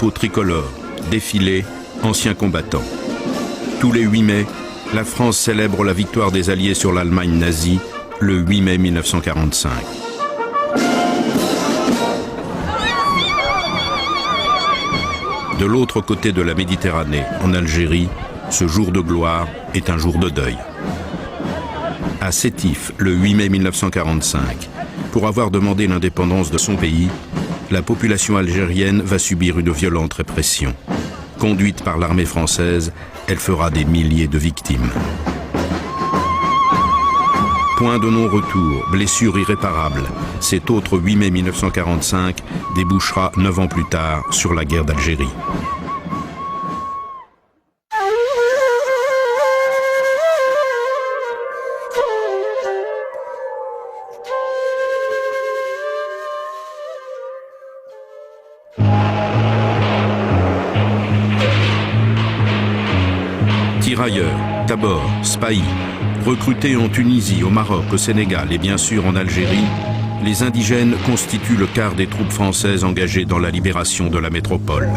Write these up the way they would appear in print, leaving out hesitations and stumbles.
drapeaux tricolores, défilés, anciens combattants. Tous les 8 mai, la France célèbre la victoire des Alliés sur l'Allemagne nazie, le 8 mai 1945. De l'autre côté de la Méditerranée, en Algérie, ce jour de gloire est un jour de deuil. À Sétif, le 8 mai 1945, pour avoir demandé l'indépendance de son pays, la population algérienne va subir une violente répression. Conduite par l'armée française, elle fera des milliers de victimes. Point de non-retour, blessure irréparable, cet autre 8 mai 1945 débouchera 9 ans plus tard sur la guerre d'Algérie. Tirailleurs, tabors, spahis, recrutés en Tunisie, au Maroc, au Sénégal et bien sûr en Algérie, les indigènes constituent le quart des troupes françaises engagées dans la libération de la métropole.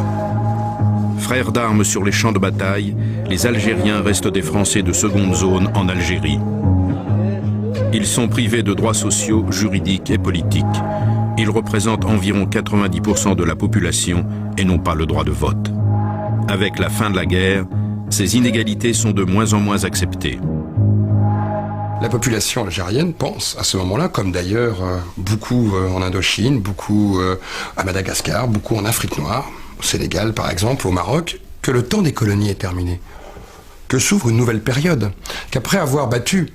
Frères d'armes sur les champs de bataille, les Algériens restent des Français de seconde zone en Algérie. Ils sont privés de droits sociaux, juridiques et politiques. Ils représentent environ 90% de la population et n'ont pas le droit de vote. Avec la fin de la guerre, ces inégalités sont de moins en moins acceptées. La population algérienne pense à ce moment-là, comme d'ailleurs beaucoup en Indochine, beaucoup à Madagascar, beaucoup en Afrique noire, au Sénégal par exemple, au Maroc, que le temps des colonies est terminé, que s'ouvre une nouvelle période, qu'après avoir battu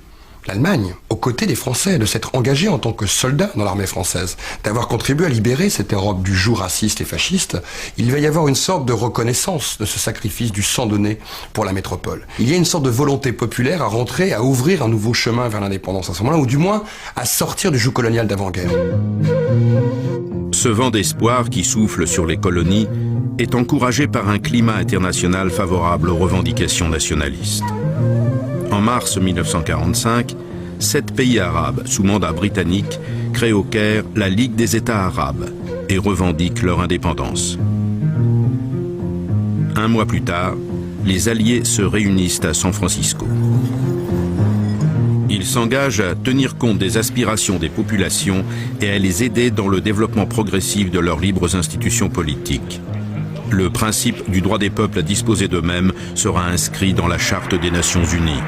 l'Allemagne, aux côtés des Français, de s'être engagé en tant que soldat dans l'armée française, d'avoir contribué à libérer cette Europe du joug raciste et fasciste, il va y avoir une sorte de reconnaissance de ce sacrifice du sang donné pour la métropole. Il y a une sorte de volonté populaire à rentrer, à ouvrir un nouveau chemin vers l'indépendance à ce moment-là, ou du moins à sortir du joug colonial d'avant-guerre. Ce vent d'espoir qui souffle sur les colonies est encouragé par un climat international favorable aux revendications nationalistes. En mars 1945, 7 pays arabes sous mandat britannique créent au Caire la Ligue des États arabes et revendiquent leur indépendance. Un mois plus tard, les Alliés se réunissent à San Francisco. Ils s'engagent à tenir compte des aspirations des populations et à les aider dans le développement progressif de leurs libres institutions politiques. Le principe du droit des peuples à disposer d'eux-mêmes sera inscrit dans la Charte des Nations Unies.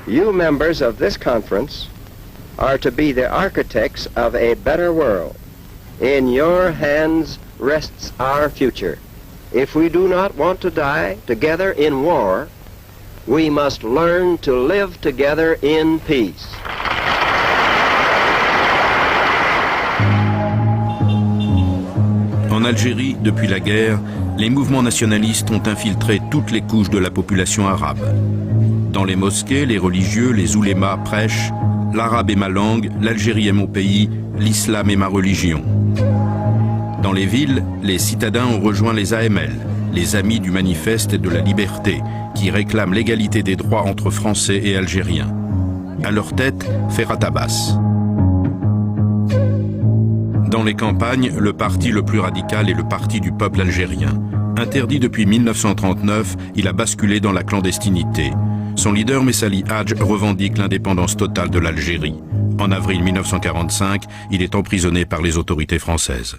You members of this conference are to be the architects of a better world. In your hands rests our future. If we do not want to die together in war, we must learn to live together in peace. En Algérie, depuis la guerre, les mouvements nationalistes ont infiltré toutes les couches de la population arabe. Dans les mosquées, les religieux, les oulémas prêchent « L'arabe est ma langue, l'Algérie est mon pays, l'islam est ma religion ». Dans les villes, les citadins ont rejoint les AML, les Amis du Manifeste et de la Liberté, qui réclament l'égalité des droits entre Français et Algériens. À leur tête, Ferhat Abbas. Dans les campagnes, le parti le plus radical est le Parti du peuple algérien. Interdit depuis 1939, il a basculé dans la clandestinité. Son leader Messali Hadj revendique l'indépendance totale de l'Algérie. En avril 1945, il est emprisonné par les autorités françaises.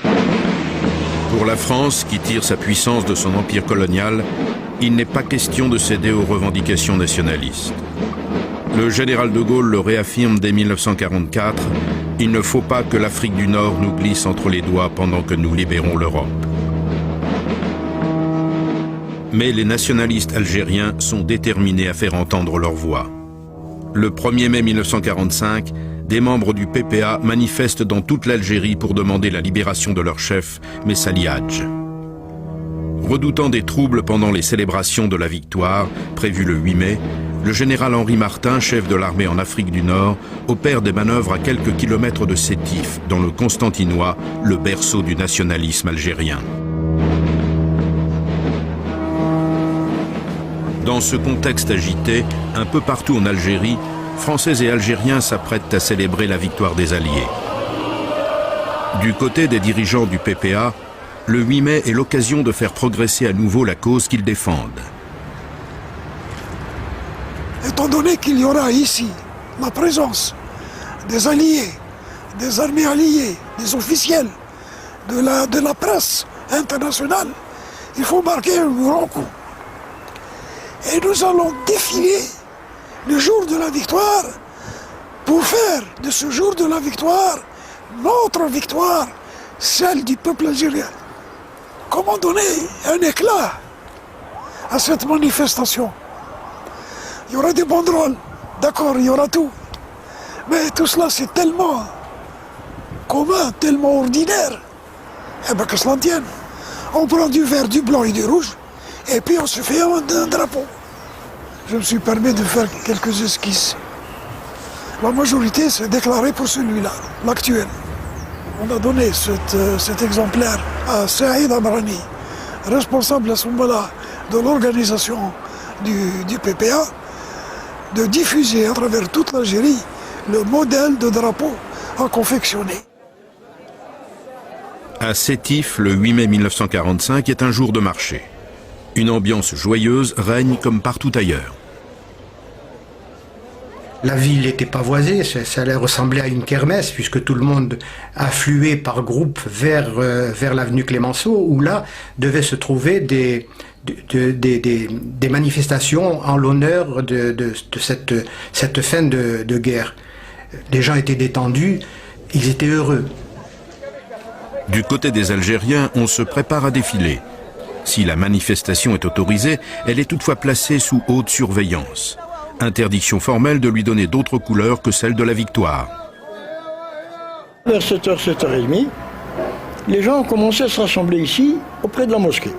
Pour la France, qui tire sa puissance de son empire colonial, il n'est pas question de céder aux revendications nationalistes. Le général de Gaulle le réaffirme dès 1944, « Il ne faut pas que l'Afrique du Nord nous glisse entre les doigts pendant que nous libérons l'Europe ». Mais les nationalistes algériens sont déterminés à faire entendre leur voix. Le 1er mai 1945, des membres du PPA manifestent dans toute l'Algérie pour demander la libération de leur chef, Messali Hadj. Redoutant des troubles pendant les célébrations de la victoire, prévues le 8 mai, le général Henri Martin, chef de l'armée en Afrique du Nord, opère des manœuvres à quelques kilomètres de Sétif, dans le Constantinois, le berceau du nationalisme algérien. Dans ce contexte agité, un peu partout en Algérie, Français et Algériens s'apprêtent à célébrer la victoire des Alliés. Du côté des dirigeants du PPA, le 8 mai est l'occasion de faire progresser à nouveau la cause qu'ils défendent. Étant donné qu'il y aura ici la présence des alliés, des armées alliées, des officiels, de la presse internationale, il faut marquer un grand coup. Et nous allons défiler le jour de la victoire pour faire de ce jour de la victoire notre victoire, celle du peuple algérien. Comment donner un éclat à cette manifestation? Il y aura des banderoles, d'accord, il y aura tout. Mais tout cela, c'est tellement commun, tellement ordinaire. Eh bien, que cela en tienne. On prend du vert, du blanc et du rouge, et puis on se fait un drapeau. Je me suis permis de faire quelques esquisses. La majorité s'est déclarée pour celui-là, l'actuel. On a donné cet exemplaire à Saïd Amrani, responsable à ce moment-là de l'organisation du PPA, de diffuser à travers toute l'Algérie le modèle de drapeau à confectionner. À Sétif, le 8 mai 1945 est un jour de marché. Une ambiance joyeuse règne comme partout ailleurs. La ville était pavoisée, ça allait ressembler à une kermesse puisque tout le monde affluait par groupe vers l'avenue Clémenceau où là devaient se trouver des manifestations en l'honneur de cette fin de guerre. Les gens étaient détendus, ils étaient heureux. Du côté des Algériens, on se prépare à défiler. Si la manifestation est autorisée, elle est toutefois placée sous haute surveillance. Interdiction formelle de lui donner d'autres couleurs que celle de la victoire. Vers 7h, 7h30, les gens ont commencé à se rassembler ici, auprès de la mosquée.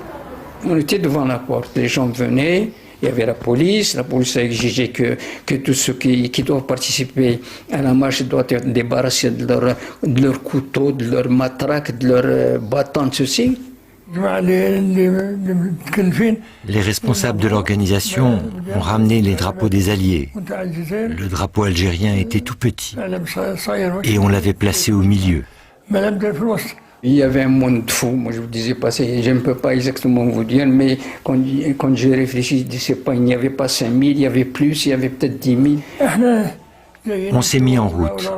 On était devant la porte, les gens venaient, il y avait la police a exigé que tous ceux qui doivent participer à la marche doivent être débarrassés de leurs couteaux, de leurs matraques, de leurs bâtons, de ceci. Les responsables de l'organisation ont ramené les drapeaux des Alliés. Le drapeau algérien était tout petit et on l'avait placé au milieu. Il y avait un monde fou, moi je vous disais pas, je ne peux pas exactement vous dire, mais quand j'ai réfléchi, je ne sais pas, il n'y avait pas 5 000, il y avait plus, il y avait peut-être 10 000. On s'est mis en route.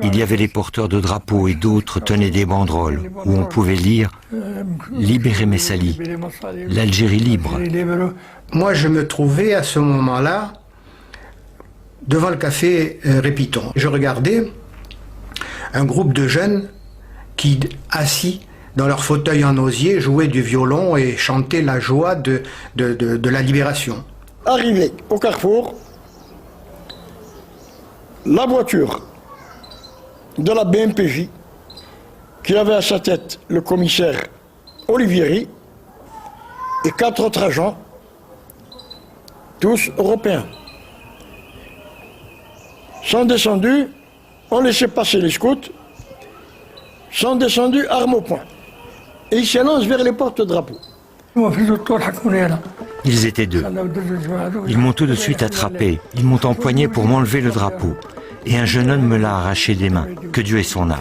Il y avait les porteurs de drapeaux et d'autres tenaient des banderoles où on pouvait lire « Libérez Messali, l'Algérie libre ». Moi, je me trouvais à ce moment-là devant le café Répiton. Je regardais un groupe de jeunes qui, assis dans leur fauteuil en osier, jouaient du violon et chantaient la joie de la libération. Arrivé au carrefour, la voiture de la BMPJ, qui avait à sa tête le commissaire Olivieri et 4 autres agents, tous européens, sont descendus, ont laissé passer les scouts, sont descendus armes au poing. Et ils s'élancent vers les porte-drapeaux. Ils étaient 2. Ils m'ont tout de suite attrapé. Ils m'ont empoigné pour m'enlever le drapeau. Et un jeune homme me l'a arraché des mains. Que Dieu ait son âme.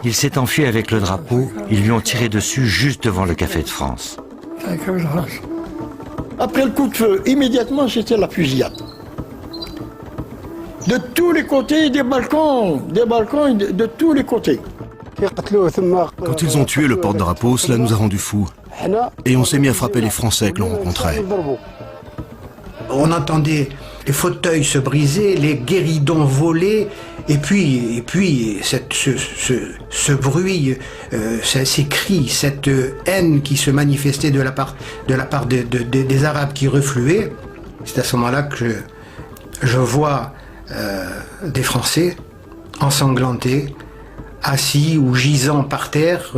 Il s'est enfui avec le drapeau. Ils lui ont tiré dessus juste devant le Café de France. Après le coup de feu, immédiatement, c'était la fusillade. De tous les côtés, des balcons de tous les côtés. Quand ils ont tué le porte-drapeau, cela nous a rendus fous. Et on s'est mis à frapper les Français que l'on rencontrait. On entendait les fauteuils se briser, les guéridons voler, et puis ce bruit, ces cris, cette haine qui se manifestait de la part des Arabes qui refluaient. C'est à ce moment-là que je vois des Français ensanglantés, assis ou gisant par terre,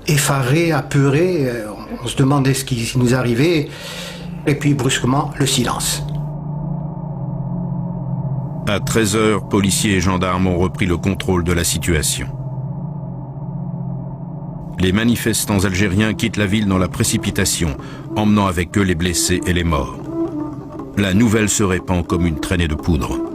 effarés, apeurés. On se demandait ce qui nous arrivait. Et puis brusquement, le silence. À 13h, policiers et gendarmes ont repris le contrôle de la situation. Les manifestants algériens quittent la ville dans la précipitation, emmenant avec eux les blessés et les morts. La nouvelle se répand comme une traînée de poudre.